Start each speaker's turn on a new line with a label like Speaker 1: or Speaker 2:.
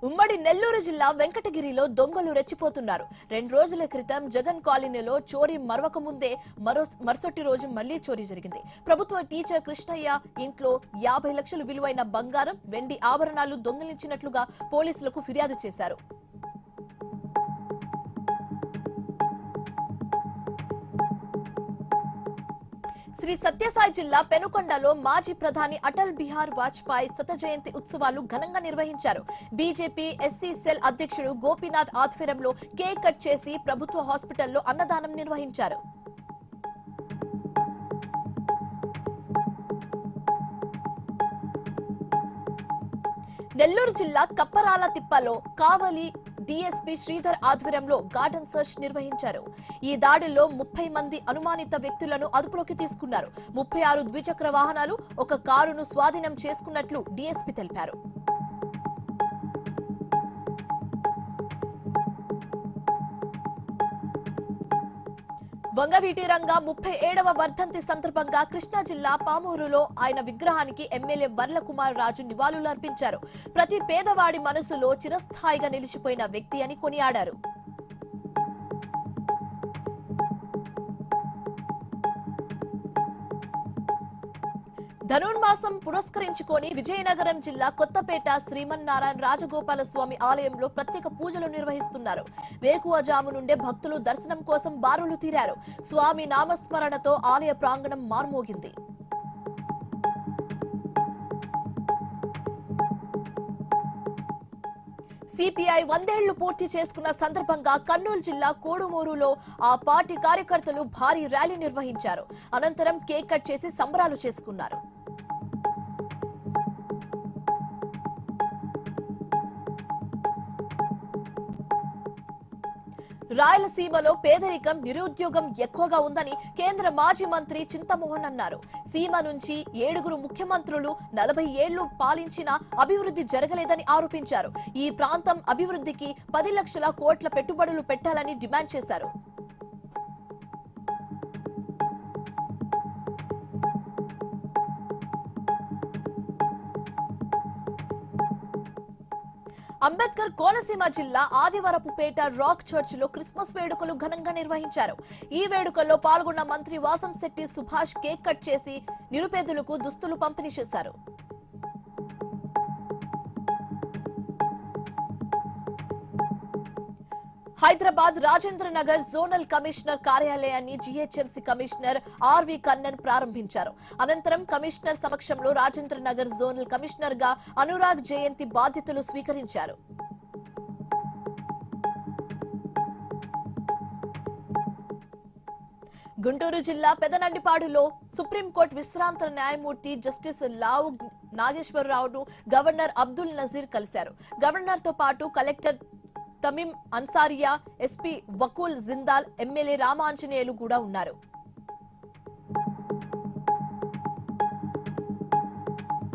Speaker 1: ఉమ్మడి నెల్లూరు జిల్లా వెంకటగిరిలో దొంగలు రెచ్చిపోతున్నారు. 2 రోజుల క్రితం జగన్ కాలనీలో చోరీ మరవక ముందే మరుసటి రోజు మళ్లీ చోరీ జరిగింది. ప్రభుత్వ టీచర్ కృష్ణయ్య ఇంట్లో 50 లక్షలు విలువైన బంగారం, వెండి ఆభరణాలు దొంగిలించినట్లుగా పోలీసులకు ఫిర్యాదు చేశారు. శ్రీ సత్యసాయి జిల్లా పెనుకొండలో మాజీ ప్రధాని అటల్ బిహారీ వాజ్పేయి శత జయంతి ఉత్సవాలు ఘనంగా నిర్వహించారు. బీజేపీ ఎస్సీ సెల్ అధ్యక్షుడు గోపీనాథ్ ఆధ్వర్యంలో కేక్ కట్ చేసి ప్రభుత్వ హాస్పిటల్లో అన్నదానం నిర్వహించారు. నెల్లూరు జిల్లా కప్పరాల తిప్పలో కావలి డీఎస్పీ శ్రీధర్ ఆధ్వర్యంలో గార్డెన్ సర్చ్ నిర్వహించారు. ఈ దాడిలో 30 మంది అనుమానిత వ్యక్తులను అదుపులోకి తీసుకున్నారు. 36 ద్విచక్ర వాహనాలు, ఒక కారును స్వాధీనం చేసుకున్నట్లు డీఎస్పీ తెలిపారు. వంగవీటి రంగా 37వ వర్ధంతి సందర్భంగా కృష్ణా జిల్లా పామూరులో ఆయన విగ్రహానికి ఎమ్మెల్యే వర్ల కుమార్ రాజు నివాళులు అర్పించారు. ప్రతి పేదవాడి మనసులో చిరస్థాయిగా నిలిచిపోయిన వ్యక్తి అని కొనియాడారు. ధనుర్మాసం పురస్కరించుకొని విజయనగరం జిల్లా కొత్తపేట శ్రీమన్నారాయణ రాజగోపాల స్వామి ఆలయంలో ప్రత్యేక పూజలు నిర్వహిస్తున్నారు. వేకువజాము నుండే భక్తులు దర్శనం కోసం బారులు తీరారు. స్వామి నామస్మరణతో ఆలయ ప్రాంగణం మార్మోగింది. సిపిఐ 100 ఏళ్లు పూర్తి చేసుకున్న సందర్భంగా కర్నూలు జిల్లా కోడుమూరులో ఆ పార్టీ కార్యకర్తలు భారీ ర్యాలీ నిర్వహించారు. అనంతరం కేక్ కట్ చేసి సంబరాలు చేసుకున్నారు. రాయలసీమలో పేదరికం, నిరుద్యోగం ఎక్కువగా ఉందని కేంద్ర మాజీ మంత్రి చింతమోహన్ అన్నారు. సీమ నుంచి 7 ముఖ్యమంత్రులు 40 ఏళ్లు పాలించినా అభివృద్ధి జరగలేదని ఆరోపించారు. ఈ ప్రాంతం అభివృద్ధికి 10 లక్షల కోట్ల పెట్టుబడులు పెట్టాలని డిమాండ్ చేశారు. అంబేద్కర్ కోనసీమ జిల్లా ఆదివరపుపేట రాక్ చర్చ్ లో క్రిస్మస్ వేడుకలు ఘనంగా నిర్వహించారు. ఈ వేడుకల్లో పాల్గొన్న మంత్రి వాసంశెట్టి సుభాష్ కేక్ కట్ చేసి నిరుపేదలకు దుస్తులు పంపిణీ చేశారు. హైదరాబాద్ రాజేంద్ర నగర్ జోనల్ కమిషనర్ కార్యాలయాన్ని జీహెచ్ఎంసీ కమిషనర్ ఆర్వి కన్నన్ ప్రారంభించారు. అనంతరం కమిషనర్ సమక్షంలో రాజేంద్ర నగర్ జోనల్ కమిషనర్ గా అనురాగ్ జయంతి బాధ్యతలు స్వీకరించారు. గుంటూరు జిల్లా పెదనండిపాడులో సుప్రీంకోర్టు విశ్రాంత న్యాయమూర్తి జస్టిస్ లావు నాగేశ్వరరావును గవర్నర్ అబ్దుల్ నజీర్ కలిశారు. గవర్నర్ తో పాటు collector Tamim Ansariya, SP Vakul Jindal, MLA Ramanjaneyulu కూడా ఉన్నారు.